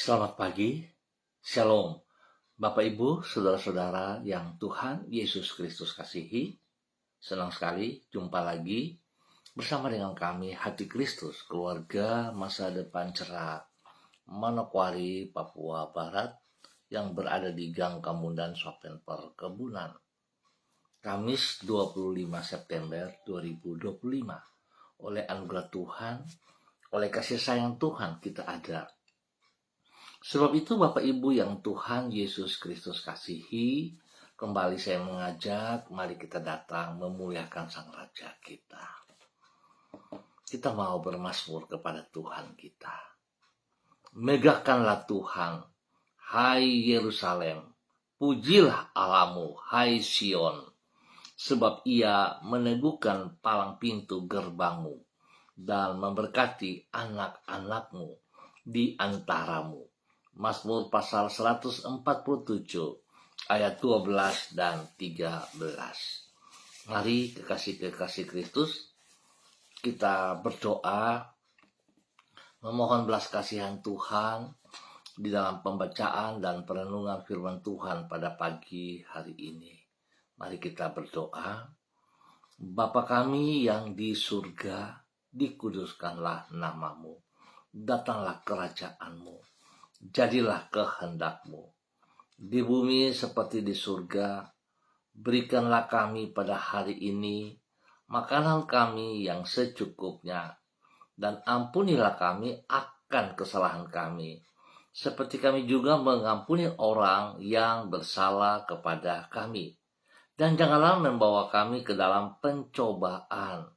Selamat pagi, Shalom. Bapak Ibu, Saudara-saudara yang Tuhan Yesus Kristus kasihi, senang sekali jumpa lagi bersama dengan kami Hati Kristus, keluarga masa depan cerah, Manokwari, Papua Barat, yang berada di Gang Kamundan, Swapen Perkebunan. Kamis 25 September 2025, oleh anugerah Tuhan, oleh kasih sayang Tuhan kita ada. Sebab itu Bapak Ibu yang Tuhan Yesus Kristus kasihi, kembali saya mengajak, mari kita datang memuliakan Sang Raja kita. Kita mau bermazmur kepada Tuhan kita. Megahkanlah Tuhan, hai Yerusalem, pujilah Allahmu, hai Sion, sebab Ia meneguhkan palang pintu gerbangmu dan memberkati anak-anakmu di antaramu. Mazmur pasal 147 ayat 12 dan 13. Mari kekasih-kekasih Kristus, kita berdoa memohon belas kasihan Tuhan di dalam pembacaan dan perenungan firman Tuhan pada pagi hari ini. Mari kita berdoa. Bapa kami yang di surga, dikuduskanlah namamu. Datanglah kerajaanmu. Jadilah kehendakmu di bumi seperti di surga. Berikanlah kami pada hari ini makanan kami yang secukupnya, dan ampunilah kami akan kesalahan kami, seperti kami juga mengampuni orang yang bersalah kepada kami. Dan janganlah membawa kami ke dalam pencobaan,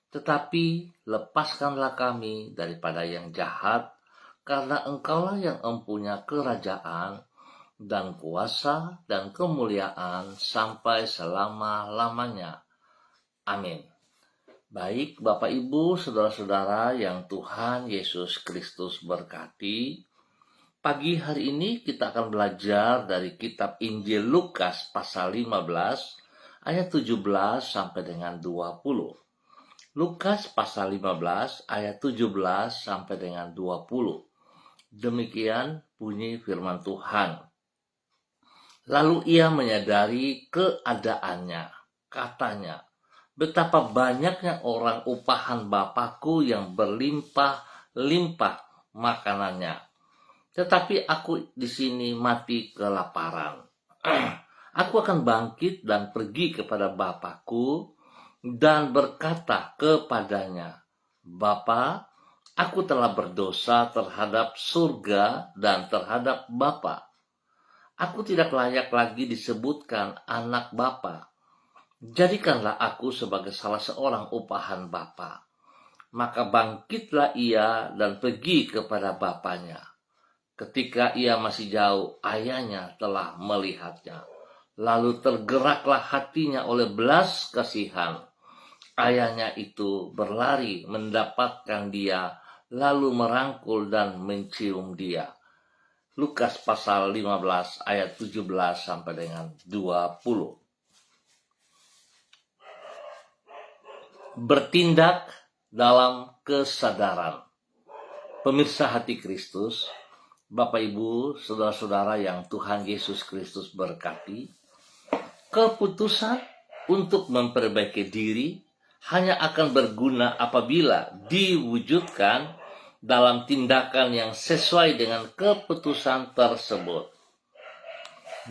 tetapi lepaskanlah kami daripada yang jahat, karena Engkaulah yang empunya kerajaan dan kuasa dan kemuliaan sampai selama-lamanya. Amin. Baik Bapak Ibu, Saudara-saudara yang Tuhan Yesus Kristus berkati, pagi hari ini kita akan belajar dari kitab Injil Lukas pasal 15 ayat 17 sampai dengan 20. Lukas pasal 15 ayat 17 sampai dengan 20. Demikian bunyi firman Tuhan. Lalu ia menyadari keadaannya. Katanya, betapa banyaknya orang upahan Bapakku yang berlimpah-limpah makanannya. Tetapi aku di sini mati kelaparan. Aku akan bangkit dan pergi kepada Bapakku dan berkata kepadanya, Bapa, aku telah berdosa terhadap surga dan terhadap Bapa. Aku tidak layak lagi disebutkan anak Bapa. Jadikanlah aku sebagai salah seorang upahan Bapa. Maka bangkitlah ia dan pergi kepada bapanya. Ketika ia masih jauh, ayahnya telah melihatnya. Lalu tergeraklah hatinya oleh belas kasihan. Ayahnya itu berlari mendapatkan dia, lalu merangkul dan mencium dia. Lukas pasal 15 ayat 17 sampai dengan 20. Bertindak dalam kesadaran. Pemirsa Hati Kristus, Bapak Ibu, Saudara-saudara yang Tuhan Yesus Kristus berkati, keputusan untuk memperbaiki diri hanya akan berguna apabila diwujudkan dalam tindakan yang sesuai dengan keputusan tersebut.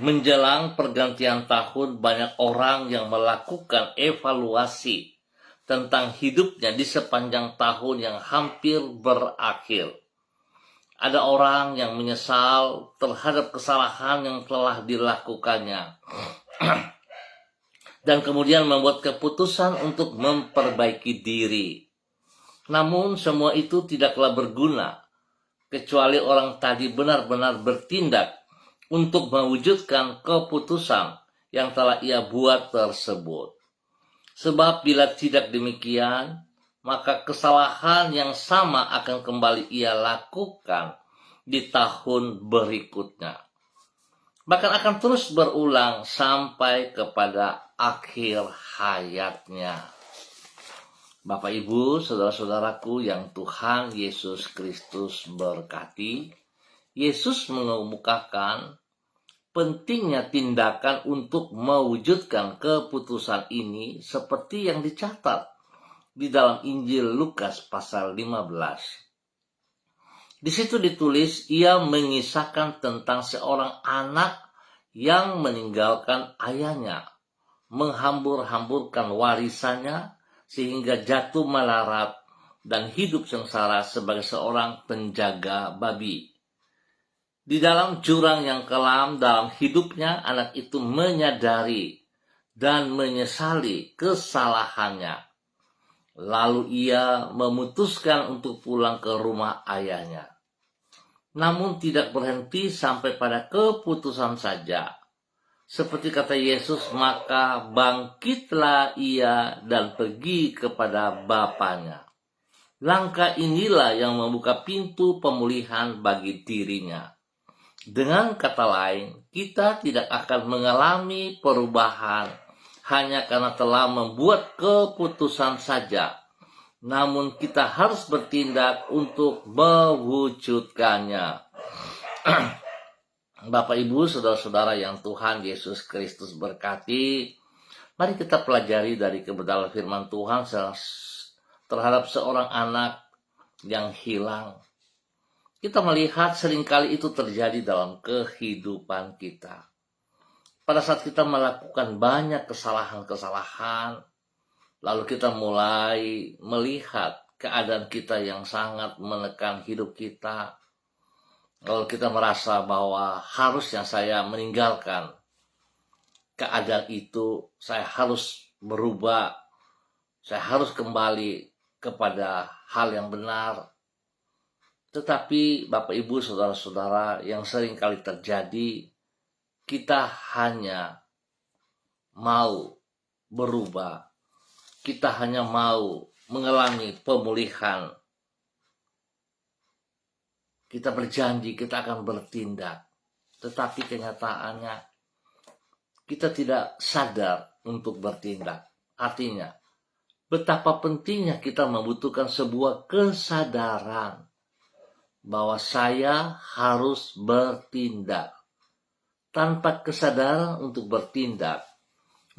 Menjelang pergantian tahun, banyak orang yang melakukan evaluasi tentang hidupnya di sepanjang tahun yang hampir berakhir. Ada orang yang menyesal terhadap kesalahan yang telah dilakukannya dan kemudian membuat keputusan untuk memperbaiki diri. Namun semua itu tidaklah berguna, kecuali orang tadi benar-benar bertindak untuk mewujudkan keputusan yang telah ia buat tersebut. Sebab bila tidak demikian, maka kesalahan yang sama akan kembali ia lakukan di tahun berikutnya. Bahkan akan terus berulang sampai kepada akhir hayatnya. Bapak Ibu, Saudara-saudaraku yang Tuhan Yesus Kristus berkati, Yesus mengemukakan pentingnya tindakan untuk mewujudkan keputusan ini seperti yang dicatat di dalam Injil Lukas pasal 15. Di situ ditulis, ia mengisahkan tentang seorang anak yang meninggalkan ayahnya, menghambur-hamburkan warisannya sehingga jatuh melarat dan hidup sengsara sebagai seorang penjaga babi. Di dalam jurang yang kelam dalam hidupnya, anak itu menyadari dan menyesali kesalahannya. Lalu ia memutuskan untuk pulang ke rumah ayahnya. Namun tidak berhenti sampai pada keputusan saja. Seperti kata Yesus, maka bangkitlah ia dan pergi kepada bapaknya. Langkah inilah yang membuka pintu pemulihan bagi dirinya. Dengan kata lain, kita tidak akan mengalami perubahan hanya karena telah membuat keputusan saja. Namun kita harus bertindak untuk mewujudkannya. Bapak, Ibu, saudara-saudara yang Tuhan Yesus Kristus berkati, mari kita pelajari dari kebenaran firman Tuhan terhadap seorang anak yang hilang. Kita melihat seringkali itu terjadi dalam kehidupan kita. Pada saat kita melakukan banyak kesalahan-kesalahan, lalu kita mulai melihat keadaan kita yang sangat menekan hidup kita. Lalu kita merasa bahwa harusnya saya meninggalkan keadaan itu, saya harus berubah, saya harus kembali kepada hal yang benar. Tetapi Bapak, Ibu, saudara-saudara, yang sering kali terjadi, kita hanya mau berubah. Kita hanya mau mengalami pemulihan. Kita berjanji kita akan bertindak. Tetapi kenyataannya kita tidak sadar untuk bertindak. Artinya, betapa pentingnya kita membutuhkan sebuah kesadaran bahwa saya harus bertindak. Tanpa kesadaran untuk bertindak,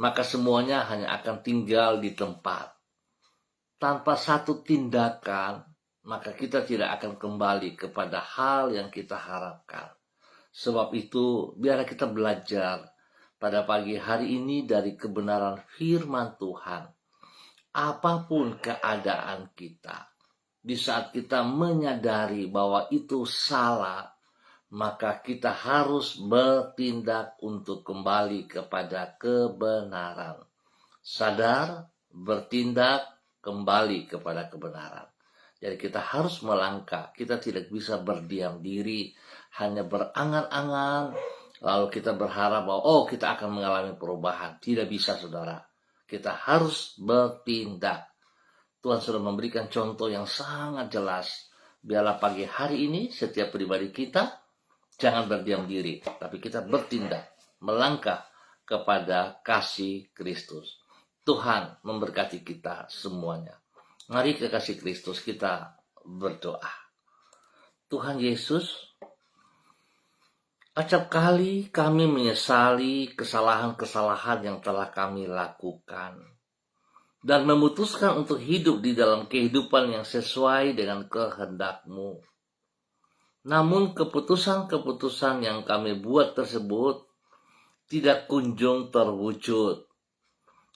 maka semuanya hanya akan tinggal di tempat. Tanpa satu tindakan, maka kita tidak akan kembali kepada hal yang kita harapkan. Sebab itu, biarlah kita belajar pada pagi hari ini dari kebenaran firman Tuhan. Apapun keadaan kita, di saat kita menyadari bahwa itu salah, maka kita harus bertindak untuk kembali kepada kebenaran. Sadar, bertindak, kembali kepada kebenaran. Jadi kita harus melangkah, kita tidak bisa berdiam diri, hanya berangan-angan, lalu kita berharap bahwa kita akan mengalami perubahan. Tidak bisa, saudara. Kita harus bertindak. Tuhan sudah memberikan contoh yang sangat jelas. Biarlah pagi hari ini setiap pribadi kita jangan berdiam diri, tapi kita bertindak, melangkah kepada kasih Kristus. Tuhan memberkati kita semuanya. Mari kekasih Kristus kita berdoa. Tuhan Yesus, acap kali kami menyesali kesalahan-kesalahan yang telah kami lakukan dan memutuskan untuk hidup di dalam kehidupan yang sesuai dengan kehendak-Mu. Namun keputusan-keputusan yang kami buat tersebut tidak kunjung terwujud.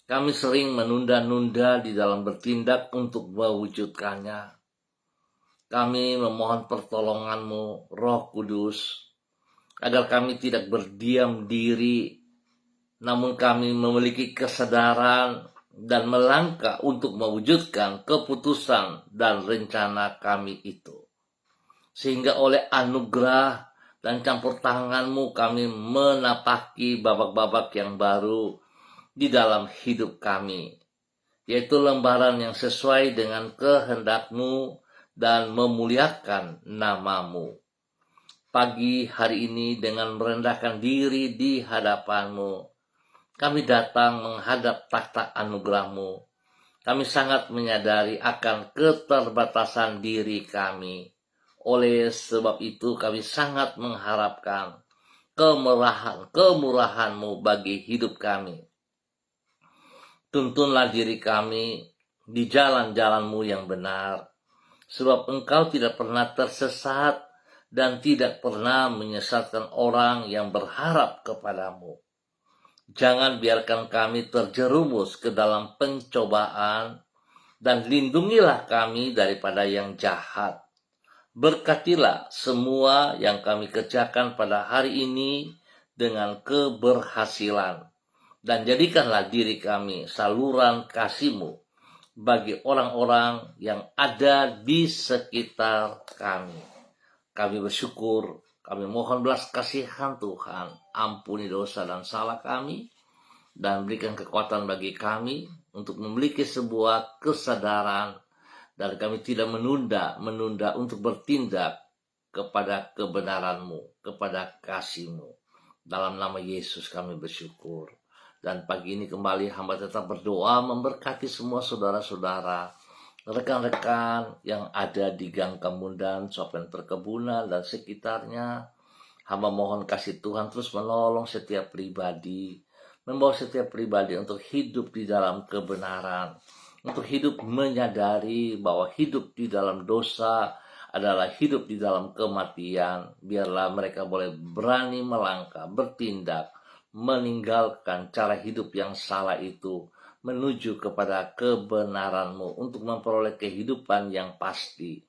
Kami sering menunda-nunda di dalam bertindak untuk mewujudkannya. Kami memohon pertolongan-Mu, Roh Kudus, agar kami tidak berdiam diri, namun kami memiliki kesadaran dan melangkah untuk mewujudkan keputusan dan rencana kami itu. Sehingga oleh anugerah dan campur tangan-Mu kami menapaki babak-babak yang baru di dalam hidup kami, yaitu lembaran yang sesuai dengan kehendak-Mu dan memuliakan nama-Mu. Pagi hari ini dengan merendahkan diri di hadapan-Mu, kami datang menghadap takhta anugerah-Mu. Kami sangat menyadari akan keterbatasan diri kami. Oleh sebab itu kami sangat mengharapkan kemurahan-Mu bagi hidup kami. Tuntunlah diri kami di jalan-jalan-Mu yang benar, sebab Engkau tidak pernah tersesat dan tidak pernah menyesatkan orang yang berharap kepadamu. Jangan biarkan kami terjerumus ke dalam pencobaan, dan lindungilah kami daripada yang jahat. Berkatilah semua yang kami kerjakan pada hari ini dengan keberhasilan, dan jadikanlah diri kami saluran kasih-Mu bagi orang-orang yang ada di sekitar kami. Kami bersyukur, kami mohon belas kasihan Tuhan, ampuni dosa dan salah kami, dan berikan kekuatan bagi kami untuk memiliki sebuah kesadaran, dan kami tidak menunda untuk bertindak kepada kebenaran-Mu, kepada kasih-Mu. Dalam nama Yesus kami bersyukur. Dan pagi ini kembali hamba tetap berdoa memberkati semua saudara-saudara, rekan-rekan yang ada di Gang Kemundan, Sopen Perkebunan, dan sekitarnya. Hamba mohon kasih Tuhan terus menolong setiap pribadi, membawa setiap pribadi untuk hidup di dalam kebenaran, untuk hidup menyadari bahwa hidup di dalam dosa adalah hidup di dalam kematian. Biarlah mereka boleh berani melangkah, bertindak, meninggalkan cara hidup yang salah itu, menuju kepada kebenaran-Mu untuk memperoleh kehidupan yang pasti.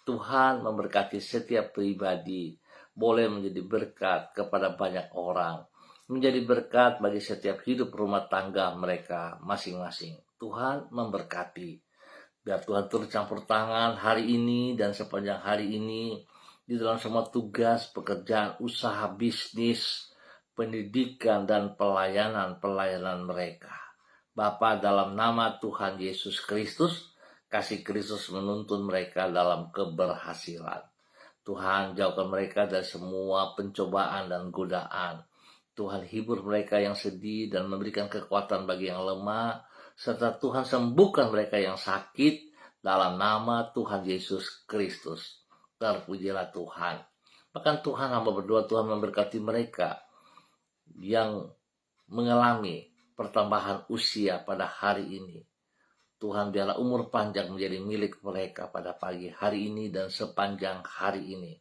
Tuhan memberkati setiap pribadi, boleh menjadi berkat kepada banyak orang, menjadi berkat bagi setiap hidup rumah tangga mereka masing-masing. Tuhan memberkati. Biar Tuhan turut campur tangan hari ini dan sepanjang hari ini di dalam semua tugas, pekerjaan, usaha, bisnis, pendidikan, dan pelayanan mereka. Bapa, dalam nama Tuhan Yesus Kristus, kasih Kristus menuntun mereka dalam keberhasilan. Tuhan, jauhkan mereka dari semua pencobaan dan godaan. Tuhan, hibur mereka yang sedih dan memberikan kekuatan bagi yang lemah, serta Tuhan sembuhkan mereka yang sakit dalam nama Tuhan Yesus Kristus. Terpujilah Tuhan. Bahkan Tuhan, hamba berdoa Tuhan memberkati mereka yang mengalami pertambahan usia pada hari ini. Tuhan, biarlah umur panjang menjadi milik mereka pada pagi hari ini dan sepanjang hari ini.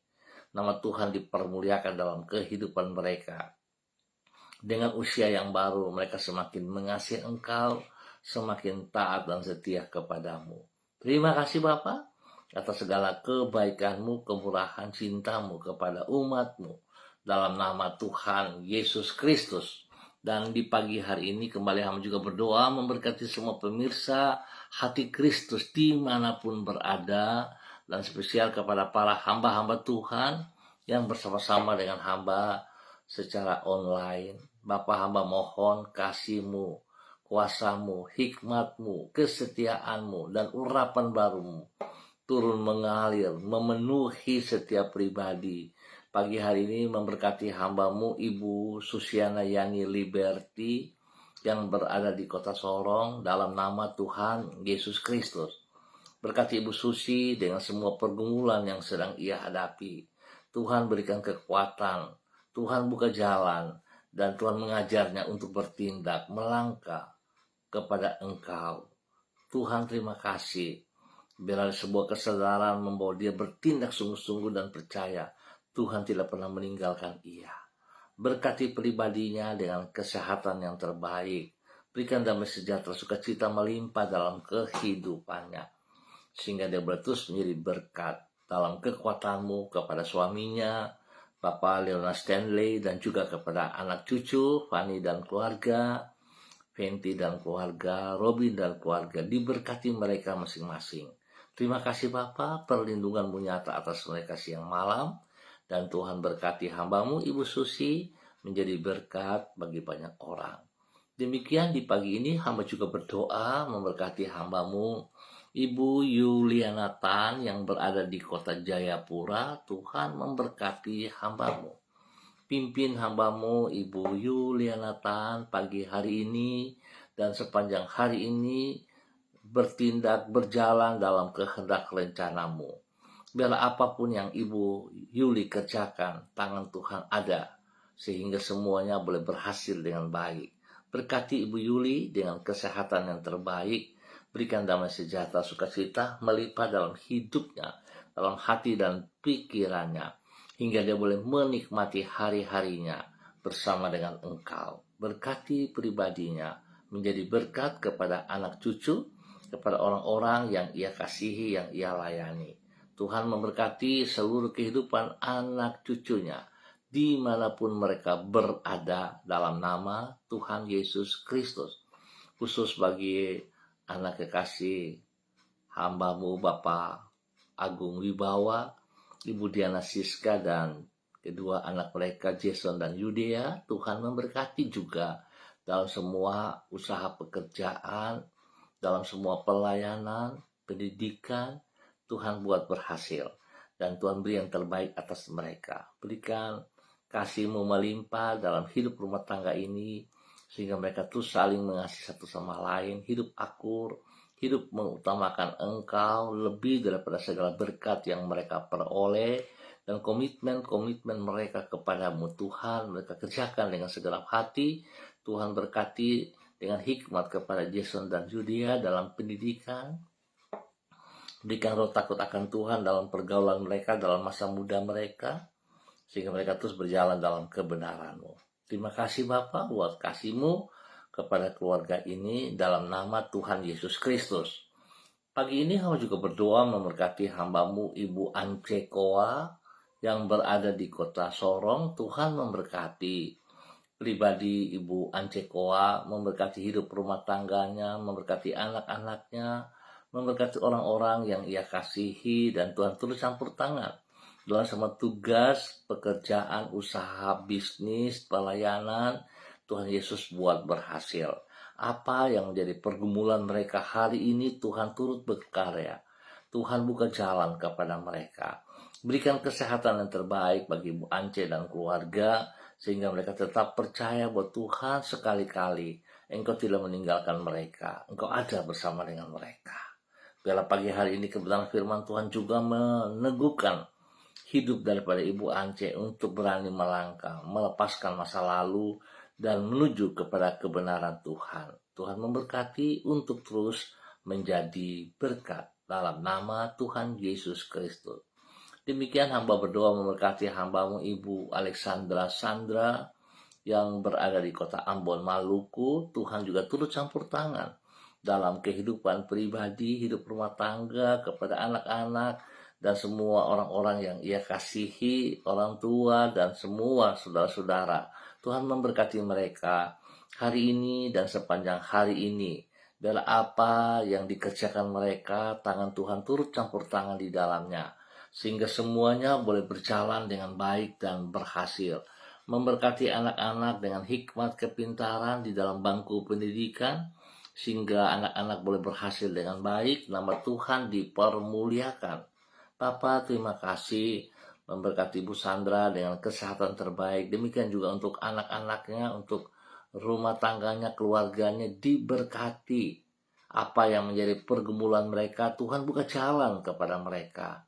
Nama Tuhan dipermuliakan dalam kehidupan mereka. Dengan usia yang baru, mereka semakin mengasihi Engkau, semakin taat dan setia kepadamu. Terima kasih Bapa atas segala kebaikan-Mu, kemurahan cinta-Mu kepada umat-Mu. Dalam nama Tuhan Yesus Kristus. Dan di pagi hari ini kembali hamba juga berdoa memberkati semua pemirsa Hati Kristus dimanapun berada, dan spesial kepada para hamba-hamba Tuhan yang bersama-sama dengan hamba secara online. Bapa, hamba mohon kasih-Mu, kuasa-Mu, hikmat-Mu, kesetiaan-Mu, dan urapan baru-Mu turun mengalir, memenuhi setiap pribadi. Pagi hari ini memberkati hamba-Mu Ibu Susiana Yani Liberty yang berada di kota Sorong dalam nama Tuhan Yesus Kristus. Berkati Ibu Susi dengan semua pergumulan yang sedang ia hadapi. Tuhan berikan kekuatan, Tuhan buka jalan, dan Tuhan mengajarnya untuk bertindak, melangkah kepada Engkau. Tuhan, terima kasih. Biar ada sebuah kesadaran membawa dia bertindak sungguh-sungguh dan percaya Tuhan tidak pernah meninggalkan ia. Berkati pribadinya dengan kesehatan yang terbaik. Berikan damai sejahtera, sukacita melimpah dalam kehidupannya. Sehingga dia boleh terus menjadi berkat dalam kekuatan-Mu kepada suaminya, Bapak Leona Stanley, dan juga kepada anak cucu, Fanny dan keluarga, Fenty dan keluarga, Robin dan keluarga. Diberkati mereka masing-masing. Terima kasih Bapak, perlindungan-Mu nyata atas mereka siang malam. Dan Tuhan berkati hamba-Mu Ibu Susi menjadi berkat bagi banyak orang. Demikian di pagi ini hamba juga berdoa memberkati hamba-Mu Ibu Yuliana Tan yang berada di kota Jayapura. Tuhan memberkati hamba-Mu. Pimpin hamba-Mu Ibu Yuliana Tan pagi hari ini dan sepanjang hari ini bertindak berjalan dalam kehendak rencana-Mu. Biarlah apapun yang Ibu Yuli kerjakan, tangan Tuhan ada, sehingga semuanya boleh berhasil dengan baik. Berkati Ibu Yuli dengan kesehatan yang terbaik, berikan damai sejahtera sukacita melimpah dalam hidupnya, dalam hati dan pikirannya, hingga dia boleh menikmati hari-harinya bersama dengan Engkau. Berkati pribadinya, menjadi berkat kepada anak cucu, kepada orang-orang yang ia kasihi, yang ia layani. Tuhan memberkati seluruh kehidupan anak cucunya, dimanapun mereka berada, dalam nama Tuhan Yesus Kristus. Khusus bagi anak kekasih hamba-Mu Bapak Agung Wibawa, Ibu Diana Siska, dan kedua anak mereka Jason dan Yudea. Tuhan memberkati juga dalam semua usaha pekerjaan, dalam semua pelayanan, pendidikan. Tuhan buat berhasil, dan Tuhan beri yang terbaik atas mereka. Berikan kasih-Mu melimpah dalam hidup rumah tangga ini, sehingga mereka terus saling mengasihi satu sama lain, hidup akur, hidup mengutamakan Engkau lebih daripada segala berkat yang mereka peroleh, dan komitmen-komitmen mereka kepadamu Tuhan, mereka kerjakan dengan segenap hati. Tuhan berkati dengan hikmat kepada Jason dan Judia dalam pendidikan. Berikan roh takut akan Tuhan dalam pergaulan mereka, dalam masa muda mereka, sehingga mereka terus berjalan dalam kebenaran-Mu. Terima kasih Bapa buat kasih-Mu kepada keluarga ini, dalam nama Tuhan Yesus Kristus. Pagi ini hamba juga berdoa memberkati hamba-Mu Ibu Ance Koa yang berada di kota Sorong. Tuhan memberkati pribadi Ibu Ance Koa, memberkati hidup rumah tangganya, memberkati anak-anaknya, memberkati orang-orang yang ia kasihi, dan Tuhan terus campur tangan dalam semua tugas, pekerjaan, usaha, bisnis, pelayanan. Tuhan Yesus buat berhasil. Apa yang menjadi pergumulan mereka hari ini, Tuhan turut berkarya. Tuhan buka jalan kepada mereka. Berikan kesehatan yang terbaik bagi Ibu Ance dan keluarga, sehingga mereka tetap percaya bahwa Tuhan sekali-kali Engkau tidak meninggalkan mereka. Engkau ada bersama dengan mereka. Biarlah pagi hari ini kebenaran firman Tuhan juga meneguhkan hidup daripada Ibu Ance untuk berani melangkah, melepaskan masa lalu, dan menuju kepada kebenaran Tuhan. Tuhan memberkati untuk terus menjadi berkat dalam nama Tuhan Yesus Kristus. Demikian hamba berdoa memberkati hamba-Mu Ibu Alexandra Sandra yang berada di kota Ambon, Maluku. Tuhan juga turut campur tangan dalam kehidupan pribadi, hidup rumah tangga, kepada anak-anak, dan semua orang-orang yang ia kasihi, orang tua, dan semua saudara-saudara. Tuhan memberkati mereka hari ini dan sepanjang hari ini. Biarlah apa yang dikerjakan mereka, tangan Tuhan turut campur tangan di dalamnya, sehingga semuanya boleh berjalan dengan baik dan berhasil. Memberkati anak-anak dengan hikmat kepintaran di dalam bangku pendidikan, sehingga anak-anak boleh berhasil dengan baik, nama Tuhan dipermuliakan. Bapa, terima kasih memberkati Ibu Sandra dengan kesehatan terbaik. Demikian juga untuk anak-anaknya, untuk rumah tangganya, keluarganya diberkati. Apa yang menjadi pergumulan mereka, Tuhan buka jalan kepada mereka.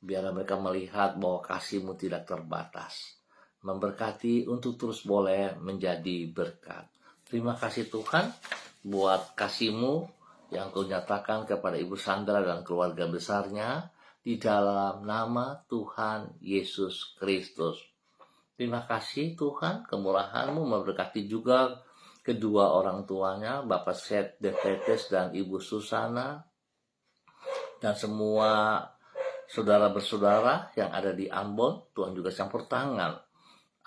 Biarlah mereka melihat bahwa kasih-Mu tidak terbatas. Memberkati untuk terus boleh menjadi berkat. Terima kasih Tuhan buat kasih-Mu yang Kau nyatakan kepada Ibu Sandra dan keluarga besarnya, di dalam nama Tuhan Yesus Kristus. Terima kasih Tuhan, kemurahan-Mu memberkati juga kedua orang tuanya, Bapak Seth Defetes dan Ibu Susana, dan semua saudara bersaudara yang ada di Ambon. Tuhan juga campur tangan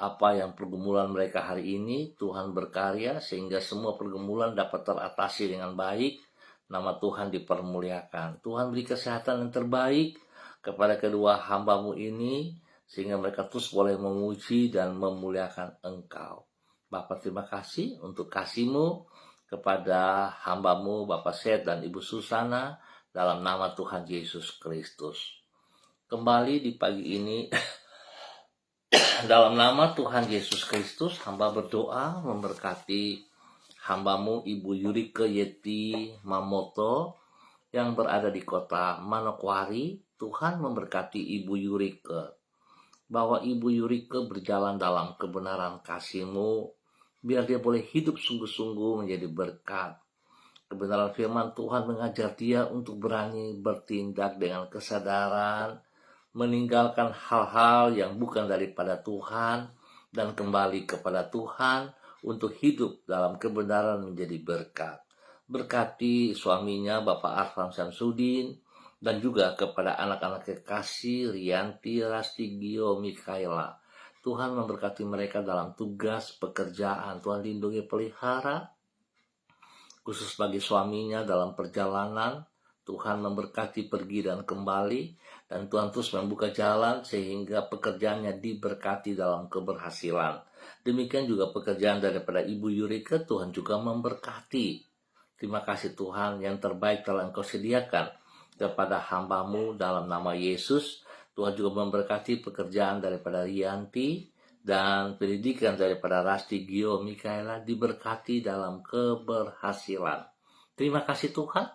apa yang pergumulan mereka hari ini. Tuhan berkarya sehingga semua pergumulan dapat teratasi dengan baik. Nama Tuhan dipermuliakan. Tuhan beri kesehatan yang terbaik kepada kedua hamba-Mu ini, sehingga mereka terus boleh memuji dan memuliakan Engkau. Bapa, terima kasih untuk kasih-Mu kepada hamba-Mu Bapak Seth dan Ibu Susana, dalam nama Tuhan Yesus Kristus. Kembali di pagi ini dalam nama Tuhan Yesus Kristus, hamba berdoa memberkati hamba-Mu Ibu Yurike Yeti Mamoto yang berada di kota Manokwari. Tuhan memberkati Ibu Yurike, bahwa Ibu Yurike berjalan dalam kebenaran kasih-Mu, biar dia boleh hidup sungguh-sungguh menjadi berkat. Kebenaran firman Tuhan mengajar dia untuk berani bertindak dengan kesadaran, meninggalkan hal-hal yang bukan daripada Tuhan, dan kembali kepada Tuhan untuk hidup dalam kebenaran menjadi berkat. Berkati suaminya Bapak Arfan Samsudin, dan juga kepada anak-anak kekasih Rianti, Rastigio, Mikaela. Tuhan memberkati mereka dalam tugas pekerjaan. Tuhan lindungi pelihara, khusus bagi suaminya dalam perjalanan. Tuhan memberkati pergi dan kembali, dan Tuhan terus membuka jalan sehingga pekerjaannya diberkati dalam keberhasilan. Demikian juga pekerjaan daripada Ibu Yurike, Tuhan juga memberkati. Terima kasih Tuhan, yang terbaik telah Engkau sediakan kepada hamba-Mu dalam nama Yesus. Tuhan juga memberkati pekerjaan daripada Rianti, dan pendidikan daripada Rastigio, Mikaela diberkati dalam keberhasilan. Terima kasih Tuhan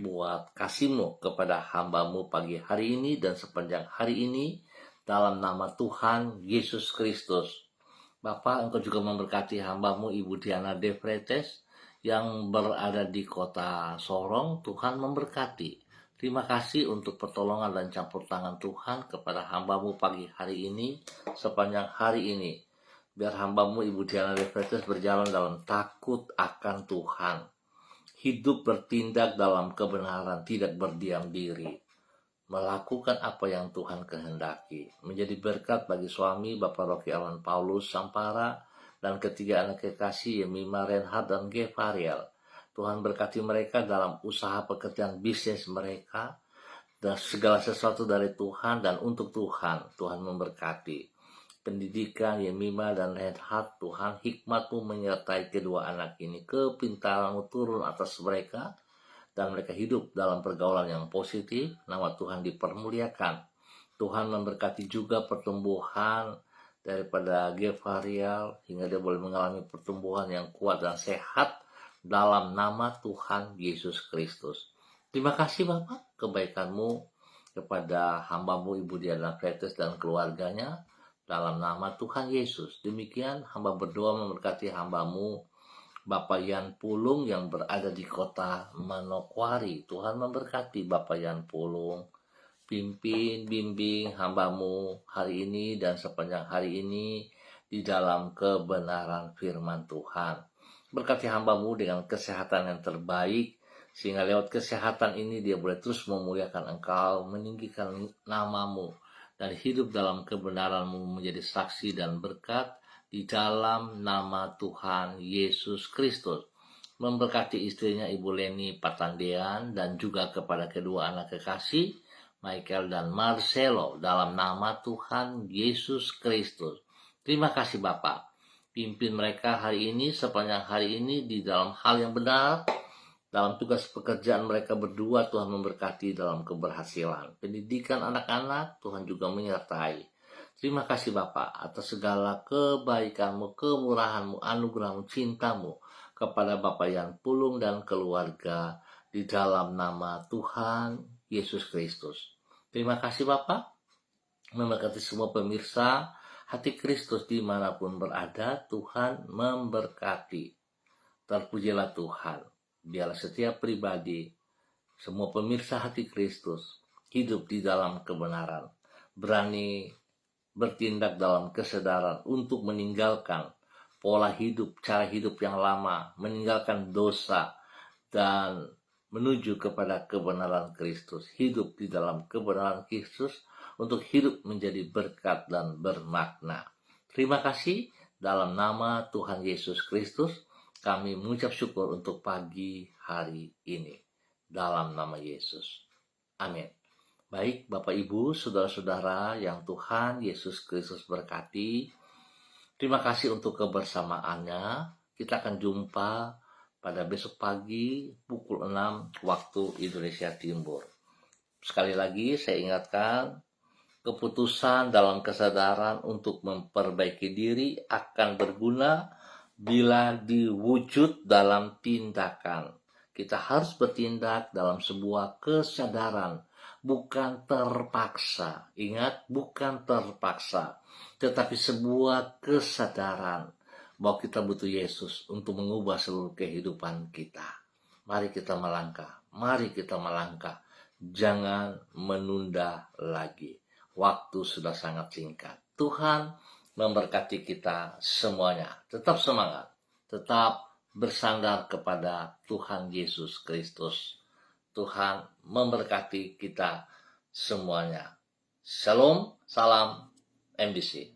buat kasih-Mu kepada hamba-Mu pagi hari ini dan sepanjang hari ini, dalam nama Tuhan Yesus Kristus. Bapak, Engkau juga memberkati hamba-Mu Ibu Diana De Fretes yang berada di kota Sorong. Tuhan memberkati. Terima kasih untuk pertolongan dan campur tangan Tuhan kepada hamba-Mu pagi hari ini, sepanjang hari ini. Biar hamba-Mu Ibu Diana De Fretes berjalan dalam takut akan Tuhan. Hidup bertindak dalam kebenaran, tidak berdiam diri. Melakukan apa yang Tuhan kehendaki. Menjadi berkat bagi suami Bapak Rocky Alan Paulus Sampara, dan ketiga anak kekasih Yemima, Renhard, dan Gevariel. Tuhan berkati mereka dalam usaha pekerjaan bisnis mereka, dan segala sesuatu dari Tuhan dan untuk Tuhan. Tuhan memberkati pendidikan Yemima dan Renhard. Tuhan, hikmat-Mu menyertai kedua anak ini, kepintaran-Mu turun atas mereka, dan mereka hidup dalam pergaulan yang positif. Nama Tuhan dipermuliakan. Tuhan memberkati juga pertumbuhan daripada Gevariel, hingga dia boleh mengalami pertumbuhan yang kuat dan sehat dalam nama Tuhan Yesus Kristus. Terima kasih Bapak, kebaikan-Mu kepada hamba-Mu Ibu Diana Fretes dan keluarganya, dalam nama Tuhan Yesus. Demikian hamba berdoa memberkati hamba-Mu Bapak Yan Pulung yang berada di kota Manokwari. Tuhan memberkati Bapak Yan Pulung. Pimpin, bimbing hamba-Mu hari ini dan sepanjang hari ini di dalam kebenaran firman Tuhan. Berkati hamba-Mu dengan kesehatan yang terbaik, sehingga lewat kesehatan ini dia boleh terus memuliakan Engkau, meninggikan nama-Mu, dan hidup dalam kebenaran-Mu menjadi saksi dan berkat di dalam nama Tuhan Yesus Kristus. Memberkati istrinya Ibu Leni Patandean, dan juga kepada kedua anak kekasih Michael dan Marcelo, dalam nama Tuhan Yesus Kristus. Terima kasih Bapak. Pimpin mereka hari ini, sepanjang hari ini di dalam hal yang benar. Dalam tugas pekerjaan mereka berdua, Tuhan memberkati dalam keberhasilan. Pendidikan anak-anak, Tuhan juga menyertai. Terima kasih Bapak atas segala kebaikan-Mu, kemurahan-Mu, anugerah-Mu, cinta-Mu kepada Bapak Yan Pulung dan keluarga di dalam nama Tuhan Yesus Kristus. Terima kasih Bapak. Memberkati semua pemirsa Hati Kristus dimanapun berada. Tuhan memberkati. Terpujilah Tuhan. Biarlah setiap pribadi, semua pemirsa Hati Kristus, hidup di dalam kebenaran, berani bertindak dalam kesadaran untuk meninggalkan pola hidup, cara hidup yang lama, meninggalkan dosa, dan menuju kepada kebenaran Kristus. Hidup di dalam kebenaran Kristus untuk hidup menjadi berkat dan bermakna. Terima kasih. Dalam nama Tuhan Yesus Kristus, kami mengucap syukur untuk pagi hari ini. Dalam nama Yesus. Amin. Baik Bapak Ibu, saudara-saudara yang Tuhan Yesus Kristus berkati, terima kasih untuk kebersamaannya. Kita akan jumpa pada besok pagi pukul 6 waktu Indonesia Timur. Sekali lagi saya ingatkan, keputusan dalam kesadaran untuk memperbaiki diri akan berguna bila diwujud dalam tindakan. Kita harus bertindak dalam sebuah kesadaran, bukan terpaksa. Ingat, bukan terpaksa, tetapi sebuah kesadaran bahwa kita butuh Yesus untuk mengubah seluruh kehidupan kita. Mari kita melangkah. Jangan menunda lagi. Waktu sudah sangat singkat. Tuhan memberkati kita semuanya. Tetap semangat, tetap bersandar kepada Tuhan Yesus Kristus. Tuhan memberkati kita semuanya. Shalom, salam MBC.